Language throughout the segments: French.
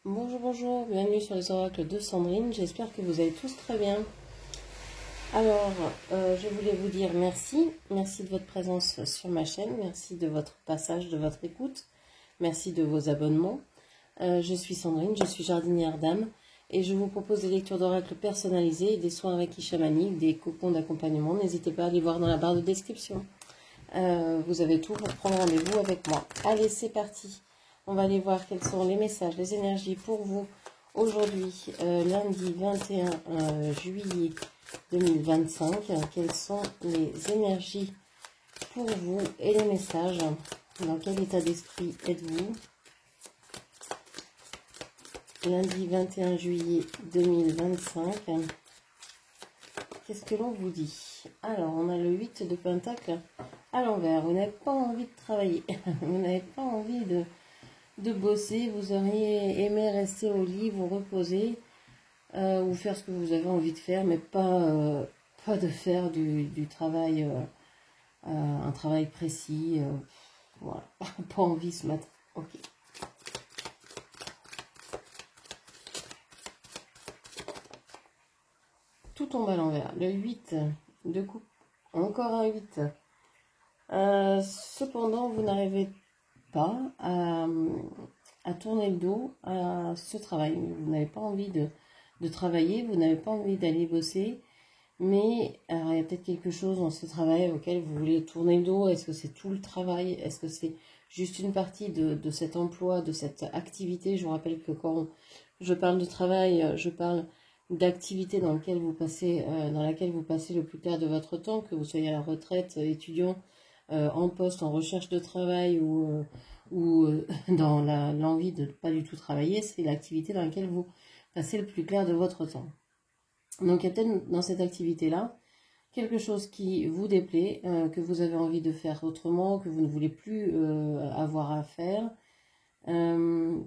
Bonjour, bonjour, bienvenue sur les oracles de Sandrine, j'espère que vous allez tous très bien. Alors, je voulais vous dire merci de votre présence sur ma chaîne, merci de votre passage, de votre écoute, merci de vos abonnements. Je suis Sandrine, je suis jardinière d'âme et je vous propose des lectures d'oracles personnalisées, des soins Reiki chamaniques, des cocons d'accompagnement. N'hésitez pas à aller voir dans la barre de description. Vous avez tout pour prendre rendez-vous avec moi. Allez, c'est parti. On va aller voir quels sont les messages, les énergies pour vous aujourd'hui, lundi 21 juillet 2025. Quelles sont les énergies pour vous et les messages? Dans quel état d'esprit êtes-vous? Lundi 21 juillet 2025. Qu'est-ce que l'on vous dit? Alors, on a le 8 de Pentacle à l'envers. Vous n'avez pas envie de travailler. Vous n'avez pas envie de bosser. Vous auriez aimé rester au lit, vous reposer, ou faire ce que vous avez envie de faire, mais pas de faire du travail, un travail précis. Voilà, pas envie ce matin. Ok. Tout tombe à l'envers. Le 8 de coupe. Encore un 8. Cependant, vous n'arrivez pas à tourner le dos à ce travail. Vous n'avez pas envie de travailler, vous n'avez pas envie d'aller bosser, mais alors, il y a peut-être quelque chose dans ce travail auquel vous voulez tourner le dos. Est-ce que c'est tout le travail? Est-ce que c'est juste une partie de cet emploi, de cette activité? Je vous rappelle que quand je parle de travail, je parle d'activité dans laquelle vous passez le plus clair de votre temps, que vous soyez à la retraite, étudiant, en poste, en recherche de travail ou dans l'envie de ne pas du tout travailler. C'est l'activité dans laquelle vous passez le plus clair de votre temps. Donc il y a peut-être dans cette activité-là quelque chose qui vous déplaît, que vous avez envie de faire autrement, que vous ne voulez plus avoir à faire. Je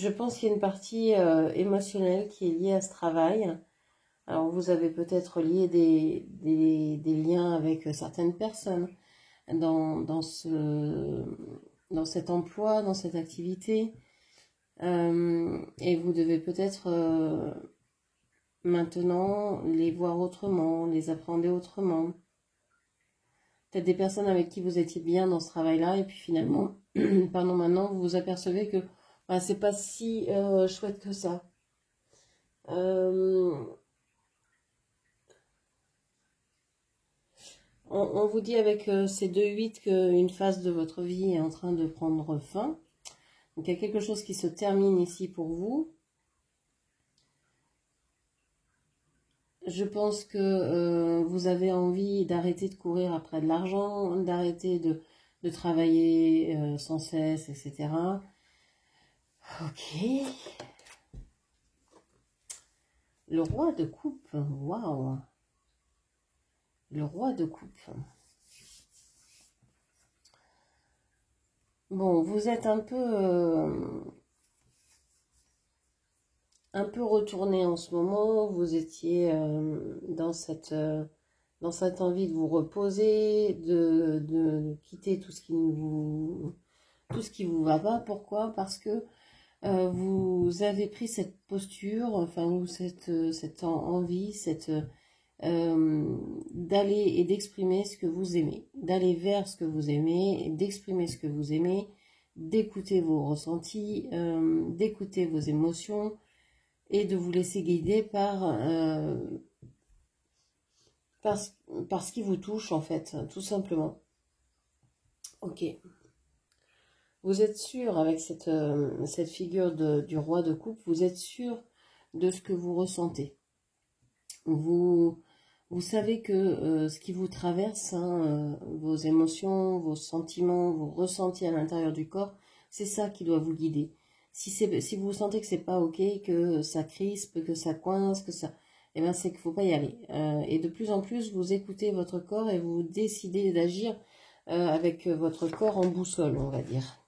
pense qu'il y a une partie émotionnelle qui est liée à ce travail. Alors vous avez peut-être lié des liens avec certaines personnes dans cet emploi, dans cette activité. Et vous devez peut-être maintenant les voir autrement, les appréhender autrement. Peut-être des personnes avec qui vous étiez bien dans ce travail-là, et puis finalement, pardon, maintenant vous vous apercevez que c'est pas si chouette que ça. On vous dit avec ces 2-8 qu'une phase de votre vie est en train de prendre fin. Donc il y a quelque chose qui se termine ici pour vous. Je pense que vous avez envie d'arrêter de courir après de l'argent, d'arrêter de travailler sans cesse, etc. Ok. Le roi de coupe, waouh. Le roi de coupe. Bon, vous êtes un peu retourné en ce moment. Vous étiez dans cette envie de vous reposer, de quitter tout ce qui vous va pas. Pourquoi? Parce que vous avez pris cette posture, enfin, ou cette envie, d'aller et d'exprimer ce que vous aimez, d'aller vers ce que vous aimez, d'exprimer ce que vous aimez, d'écouter vos ressentis, d'écouter vos émotions et de vous laisser guider par ce qui vous touche en fait, tout simplement. Ok. Vous êtes sûr avec cette figure du roi de coupe, vous êtes sûr de ce que vous ressentez. Vous savez que ce qui vous traverse, vos émotions, vos sentiments, vos ressentis à l'intérieur du corps, c'est ça qui doit vous guider. Si vous sentez que c'est pas ok, que ça crispe, que ça coince, eh ben c'est qu'il faut pas y aller. Et de plus en plus, vous écoutez votre corps et vous décidez d'agir avec votre corps en boussole, on va dire.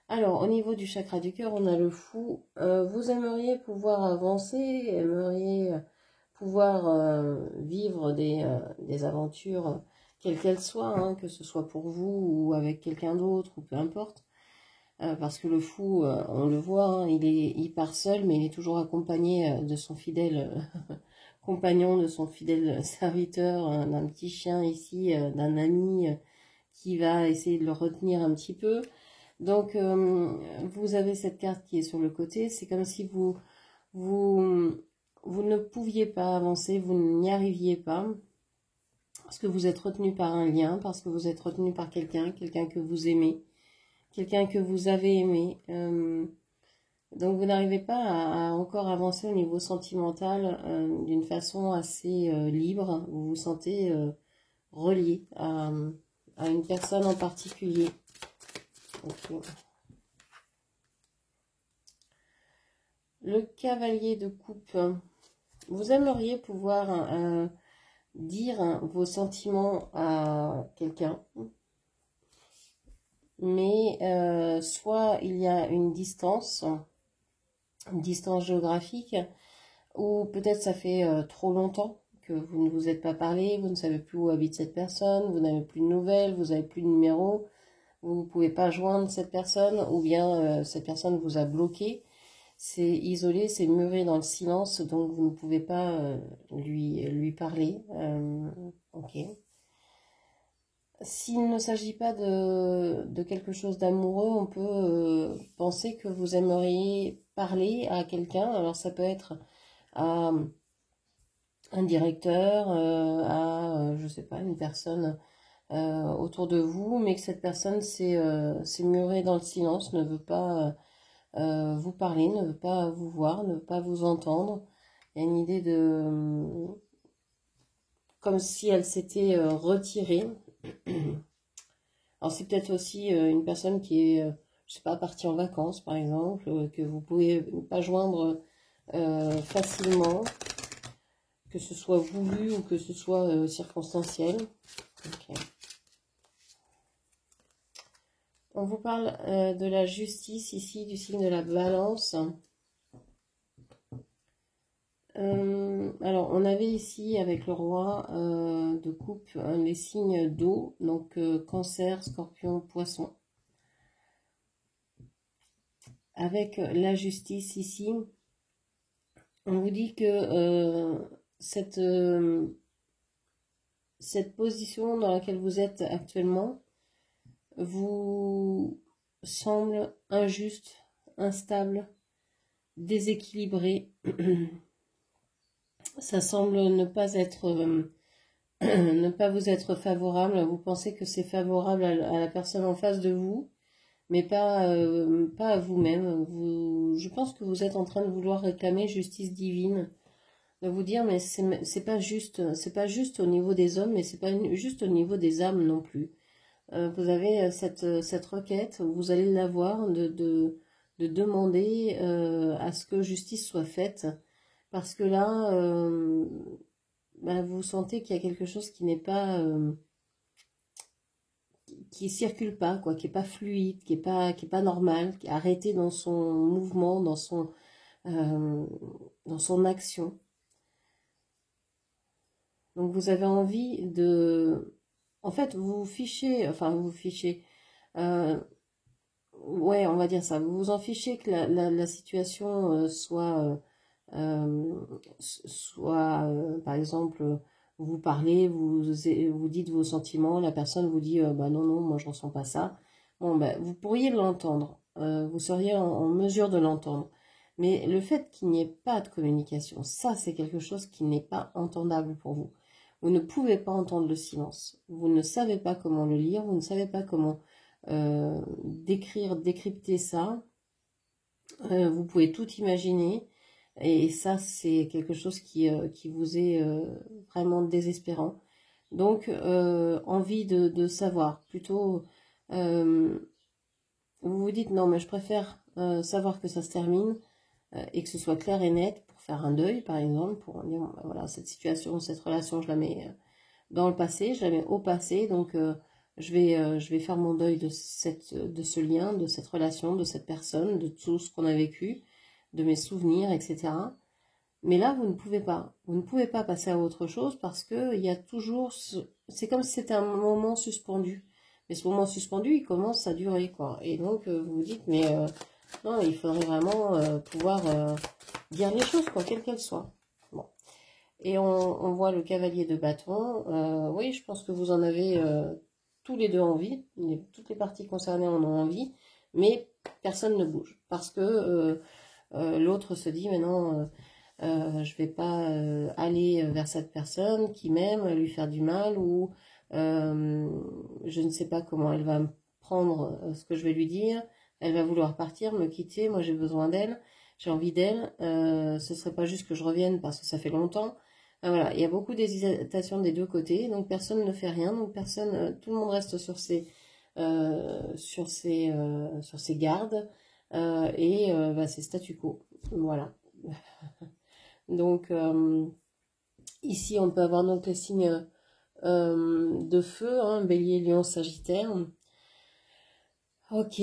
Alors, au niveau du chakra du cœur, on a le fou. Vous aimeriez pouvoir avancer, aimeriez pouvoir vivre des aventures, quelles qu'elles soient, que ce soit pour vous ou avec quelqu'un d'autre, ou peu importe. parce que le fou, on le voit, hein, il part seul, mais il est toujours accompagné de son fidèle compagnon, de son fidèle serviteur, d'un petit chien ici, d'un ami qui va essayer de le retenir un petit peu. Donc, vous avez cette carte qui est sur le côté. C'est comme si vous ne pouviez pas avancer, vous n'y arriviez pas, parce que vous êtes retenu par un lien, parce que vous êtes retenu par quelqu'un que vous aimez, quelqu'un que vous avez aimé. Donc, vous n'arrivez pas à encore avancer au niveau sentimental d'une façon assez libre. Vous vous sentez relié à une personne en particulier. Okay. Le cavalier de coupe. Vous aimeriez pouvoir dire vos sentiments à quelqu'un, mais soit il y a une distance géographique, ou peut-être ça fait trop longtemps que vous ne vous êtes pas parlé, vous ne savez plus où habite cette personne, vous n'avez plus de nouvelles, vous n'avez plus de numéro, vous ne pouvez pas joindre cette personne, ou bien cette personne vous a bloqué. C'est isolé, c'est muré dans le silence, donc vous ne pouvez pas lui parler. Ok. S'il ne s'agit pas de quelque chose d'amoureux, on peut penser que vous aimeriez parler à quelqu'un. Alors ça peut être à un directeur, je sais pas, une personne autour de vous, mais que cette personne s'est murée dans le silence, ne veut pas vous parler, ne veut pas vous voir, ne veut pas vous entendre. Il y a une idée de comme si elle s'était retirée. Alors c'est peut-être aussi une personne qui est, je sais pas, partie en vacances par exemple, que vous pouvez pas joindre facilement, que ce soit voulu ou que ce soit circonstanciel. Okay. On vous parle de la justice ici, du signe de la balance. Alors, on avait ici avec le roi de coupe les signes d'eau, donc cancer, scorpion, poisson. Avec la justice ici, on vous dit que cette position dans laquelle vous êtes actuellement vous semble injuste, instable, déséquilibrée. Ça semble ne pas être ne pas vous être favorable. Vous pensez que c'est favorable à la personne en face de vous, mais pas à vous-même. Je pense que vous êtes en train de vouloir réclamer justice divine, de vous dire mais c'est pas juste au niveau des hommes, mais c'est pas juste au niveau des âmes non plus. Vous avez cette requête, vous allez l'avoir de demander à ce que justice soit faite, parce que là vous sentez qu'il y a quelque chose qui n'est pas qui circule pas, quoi, qui est pas fluide, qui est pas normal, qui est arrêté dans son mouvement, dans son action. Donc vous avez envie de, en fait, vous vous fichez, ouais, on va dire ça, vous vous en fichez que la situation par exemple, vous parlez, vous dites vos sentiments, la personne vous dit bah non, moi je ressens pas ça. Bon, vous pourriez l'entendre, vous seriez en mesure de l'entendre. Mais le fait qu'il n'y ait pas de communication, ça c'est quelque chose qui n'est pas entendable pour vous. Vous ne pouvez pas entendre le silence. Vous ne savez pas comment le lire, vous ne savez pas comment décrypter ça. Vous pouvez tout imaginer. Et ça, c'est quelque chose qui vous est vraiment désespérant. Donc, envie de savoir. Plutôt, vous vous dites, non, mais je préfère savoir que ça se termine et que ce soit clair et net pour faire un deuil, par exemple, pour dire, voilà, cette situation, cette relation, je la mets dans le passé, je la mets au passé, donc je vais faire mon deuil de ce lien, de cette relation, de cette personne, de tout ce qu'on a vécu, de mes souvenirs, etc. Mais là, vous ne pouvez pas. Vous ne pouvez pas passer à autre chose parce que il y a toujours... C'est comme si c'était un moment suspendu. Mais ce moment suspendu, il commence à durer, quoi. Et donc, vous vous dites, mais non, il faudrait vraiment pouvoir dire les choses, quoi, quelles qu'elles soient. Bon. Et on voit le cavalier de bâton. Oui, je pense que vous en avez tous les deux envie. Toutes les parties concernées en ont envie. Mais personne ne bouge. Parce que l'autre se dit, mais non, je vais pas aller vers cette personne qui m'aime, lui faire du mal, ou je ne sais pas comment elle va me prendre ce que je vais lui dire. Elle va vouloir partir, me quitter. Moi, j'ai besoin d'elle. J'ai envie d'elle. Ce serait pas juste que je revienne parce que ça fait longtemps. Voilà, il y a beaucoup d'hésitation des deux côtés, donc personne ne fait rien, donc personne, tout le monde reste sur ses gardes et bah, c'est statu quo. Voilà. Donc ici on peut avoir donc les signes de feu, hein, Bélier, Lion, Sagittaire. Ok,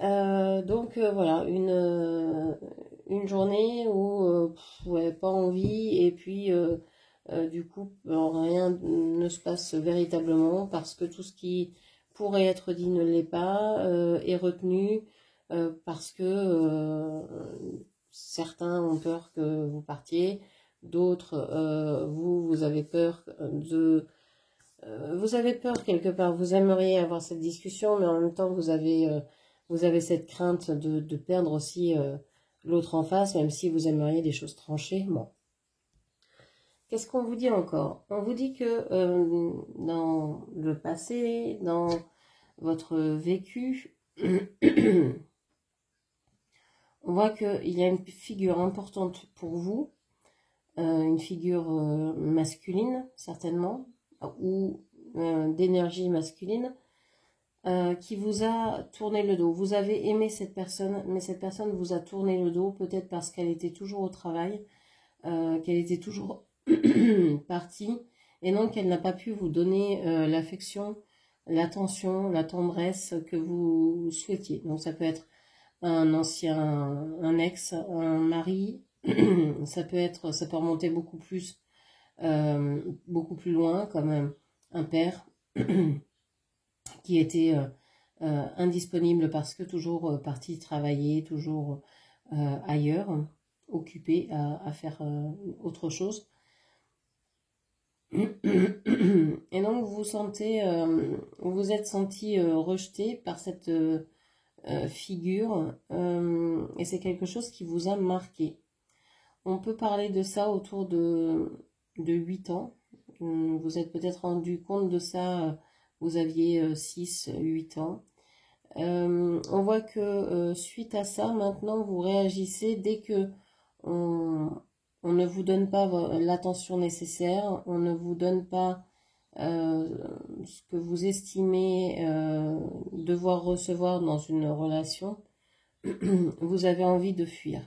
donc voilà, une journée où ouais, pas envie, et puis du coup rien ne se passe véritablement parce que tout ce qui pourrait être dit ne l'est pas, est retenu parce que certains ont peur que vous partiez, d'autres vous avez peur vous avez peur quelque part, vous aimeriez avoir cette discussion, mais en même temps vous avez cette crainte de perdre aussi l'autre en face, même si vous aimeriez des choses tranchées. Bon. Qu'est-ce qu'on vous dit encore? On vous dit que dans le passé, dans votre vécu, on voit qu'il y a une figure importante pour vous, une figure masculine certainement, ou d'énergie masculine, qui vous a tourné le dos. Vous avez aimé cette personne, mais cette personne vous a tourné le dos, peut-être parce qu'elle était toujours au travail, qu'elle était toujours partie, et donc qu'elle n'a pas pu vous donner l'affection, l'attention, la tendresse que vous souhaitiez. Donc ça peut être un ex, un mari, ça peut remonter beaucoup plus loin, comme un père qui était indisponible parce que toujours parti travailler, toujours ailleurs, occupé à faire autre chose. Et donc vous vous êtes senti rejeté par cette figure, et c'est quelque chose qui vous a marqué. On peut parler de ça autour de 8 ans. Vous êtes peut-être rendu compte de ça, vous aviez 6, 8 ans. On voit que suite à ça, maintenant vous réagissez dès que on ne vous donne pas l'attention nécessaire, on ne vous donne pas ce que vous estimez devoir recevoir dans une relation. Vous avez envie de fuir,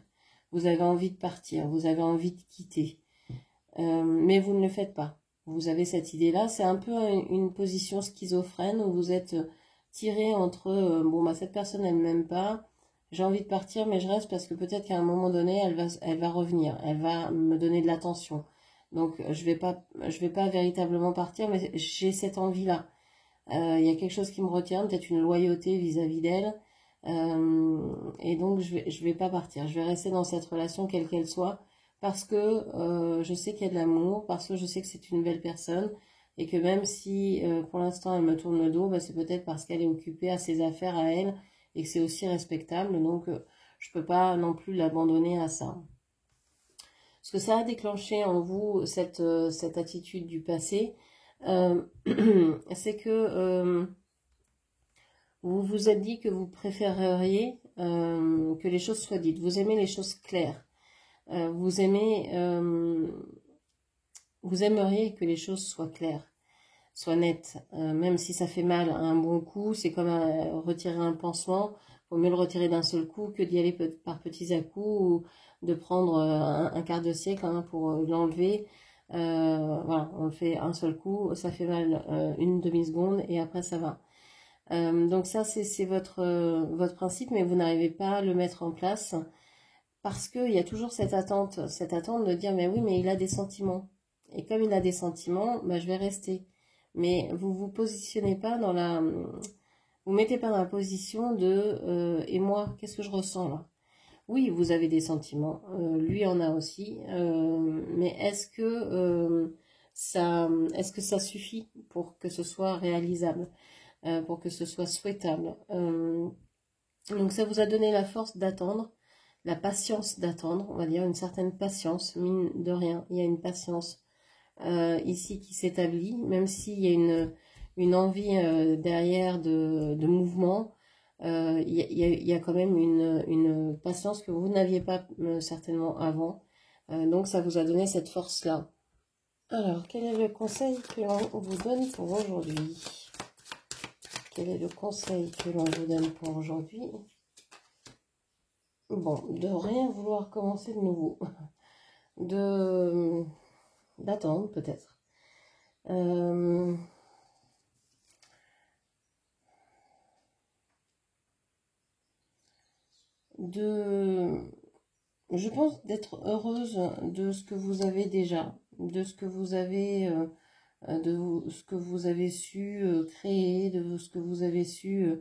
vous avez envie de partir, vous avez envie de quitter, mais vous ne le faites pas. Vous avez cette idée-là, c'est un peu une position schizophrène où vous êtes tiré entre bon bah cette personne elle m'aime pas, j'ai envie de partir mais je reste parce que peut-être qu'à un moment donné elle va revenir, elle va me donner de l'attention. Donc je vais pas véritablement partir, mais j'ai cette envie-là. Il y a quelque chose qui me retient, peut-être une loyauté vis-à-vis d'elle. Et donc je vais pas partir, je vais rester dans cette relation quelle qu'elle soit, parce que je sais qu'il y a de l'amour, parce que je sais que c'est une belle personne, et que même si pour l'instant elle me tourne le dos, bah, c'est peut-être parce qu'elle est occupée à ses affaires à elle, et que c'est aussi respectable, donc je peux pas non plus l'abandonner à ça. Ce que ça a déclenché en vous, cette attitude du passé, c'est que vous vous êtes dit que vous préféreriez que les choses soient dites. Vous aimez les choses claires. Vous aimeriez que les choses soient claires, soient nettes. Même si ça fait mal à un bon coup, c'est comme retirer un pansement. Il vaut mieux le retirer d'un seul coup que d'y aller par petits à-coups, ou de prendre un quart de siècle pour l'enlever. Voilà, on le fait un seul coup, ça fait mal une demi-seconde et après ça va. Donc ça c'est votre principe, mais vous n'arrivez pas à le mettre en place parce qu'il y a toujours cette attente de dire mais oui mais il a des sentiments, et comme il a des sentiments, bah, je vais rester. mais vous vous positionnez pas dans la... Vous mettez pas dans la position de et moi, qu'est-ce que je ressens là? Oui, vous avez des sentiments, lui en a aussi, mais est-ce que ça suffit pour que ce soit réalisable, pour que ce soit souhaitable? Donc ça vous a donné la force d'attendre, la patience d'attendre, on va dire une certaine patience, mine de rien, il y a une patience ici qui s'établit, même s'il y a une envie derrière de mouvement, il y a quand même une patience que vous n'aviez pas certainement avant. Donc ça vous a donné cette force-là. Alors, quel est le conseil que l'on vous donne pour aujourd'hui? Quel est le conseil que l'on vous donne pour aujourd'hui? Bon, de rien vouloir commencer de nouveau. D'attendre peut-être. Je pense d'être heureuse de ce que vous avez déjà, de ce que vous avez, de ce que vous avez su créer, de ce que vous avez su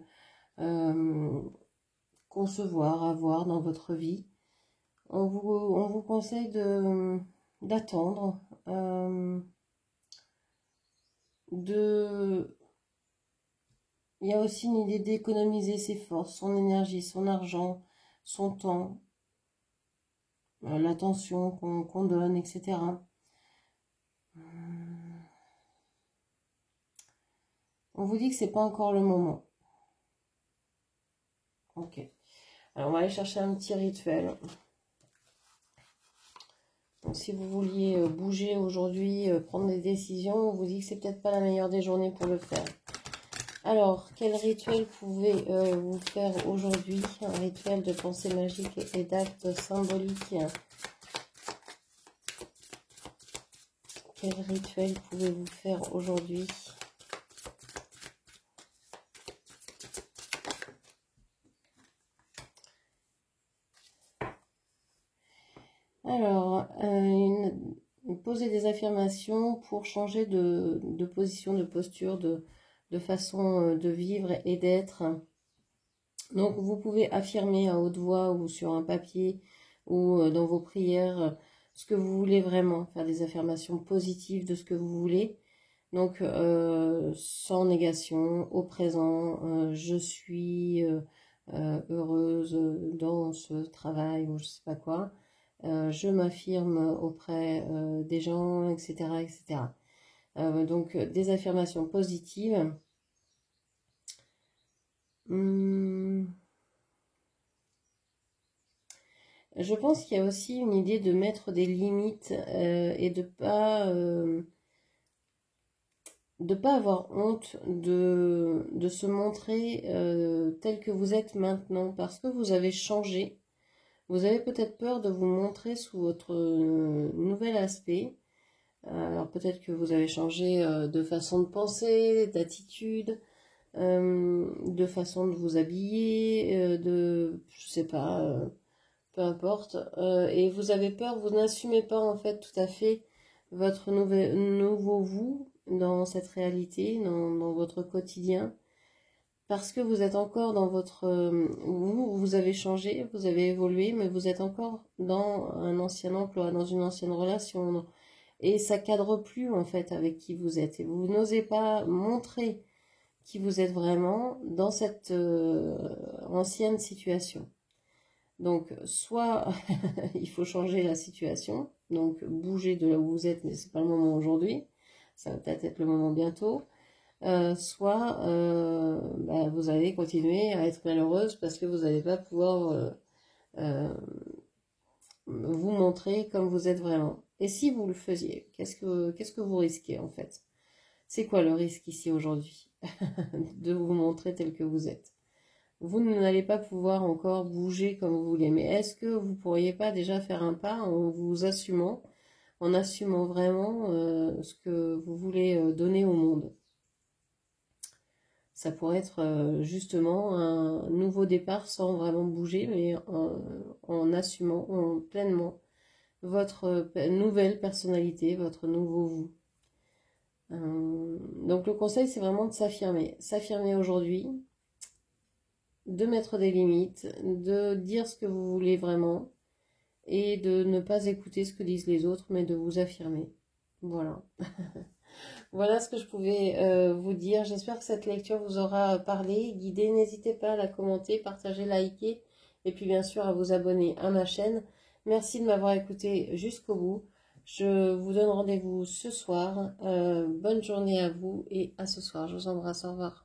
concevoir, avoir dans votre vie. On vous conseille d'attendre, il y a aussi une idée d'économiser ses forces, son énergie, son argent, son temps, l'attention qu'on donne, etc. On vous dit que c'est pas encore le moment. Ok. Alors on va aller chercher un petit rituel. Donc si vous vouliez bouger aujourd'hui, prendre des décisions, on vous dit que c'est peut-être pas la meilleure des journées pour le faire. Alors, quel rituel pouvez-vous faire aujourd'hui? Un rituel de pensée magique et d'actes symboliques. Quel rituel pouvez-vous faire aujourd'hui? Alors, poser des affirmations pour changer de position, de posture, de façon de vivre et d'être. Donc, vous pouvez affirmer à haute voix ou sur un papier ou dans vos prières ce que vous voulez vraiment, faire des affirmations positives de ce que vous voulez. Donc, sans négation, au présent, je suis heureuse dans ce travail ou je sais pas quoi. Je m'affirme auprès des gens, etc. etc. Donc, des affirmations positives. Je pense qu'il y a aussi une idée de mettre des limites et de pas avoir honte de se montrer tel que vous êtes maintenant parce que vous avez changé. Vous avez peut-être peur de vous montrer sous votre nouvel aspect. Alors peut-être que vous avez changé de façon de penser, d'attitude, de façon de vous habiller, je sais pas, peu importe. Et vous avez peur, vous n'assumez pas en fait tout à fait votre nouveau vous dans cette réalité, dans votre quotidien. Parce que vous êtes encore dans votre... vous avez changé, vous avez évolué, mais vous êtes encore dans un ancien emploi, dans une ancienne relation. Et ça cadre plus en fait avec qui vous êtes. Et vous n'osez pas montrer qui vous êtes vraiment dans cette ancienne situation. Donc, soit il faut changer la situation, donc bouger de là où vous êtes, mais c'est pas le moment aujourd'hui. Ça va peut-être être le moment bientôt. Soit vous allez continuer à être malheureuse parce que vous n'allez pas pouvoir vous montrer comme vous êtes vraiment. Et si vous le faisiez, qu'est-ce que vous risquez en fait? C'est quoi le risque ici aujourd'hui de vous montrer tel que vous êtes? Vous n'allez pas pouvoir encore bouger comme vous voulez, mais est-ce que vous pourriez pas déjà faire un pas en vous assumant, en assumant vraiment ce que vous voulez donner au monde? Ça pourrait être justement un nouveau départ sans vraiment bouger, mais en assumant pleinement votre nouvelle personnalité, votre nouveau vous. Donc le conseil, c'est vraiment de s'affirmer. S'affirmer aujourd'hui, de mettre des limites, de dire ce que vous voulez vraiment et de ne pas écouter ce que disent les autres, mais de vous affirmer. Voilà. Voilà ce que je pouvais vous dire. J'espère que cette lecture vous aura parlé, guidé. N'hésitez pas à la commenter, partager, liker et puis bien sûr à vous abonner à ma chaîne. Merci de m'avoir écouté jusqu'au bout. Je vous donne rendez-vous ce soir. Bonne journée à vous et à ce soir. Je vous embrasse. Au revoir.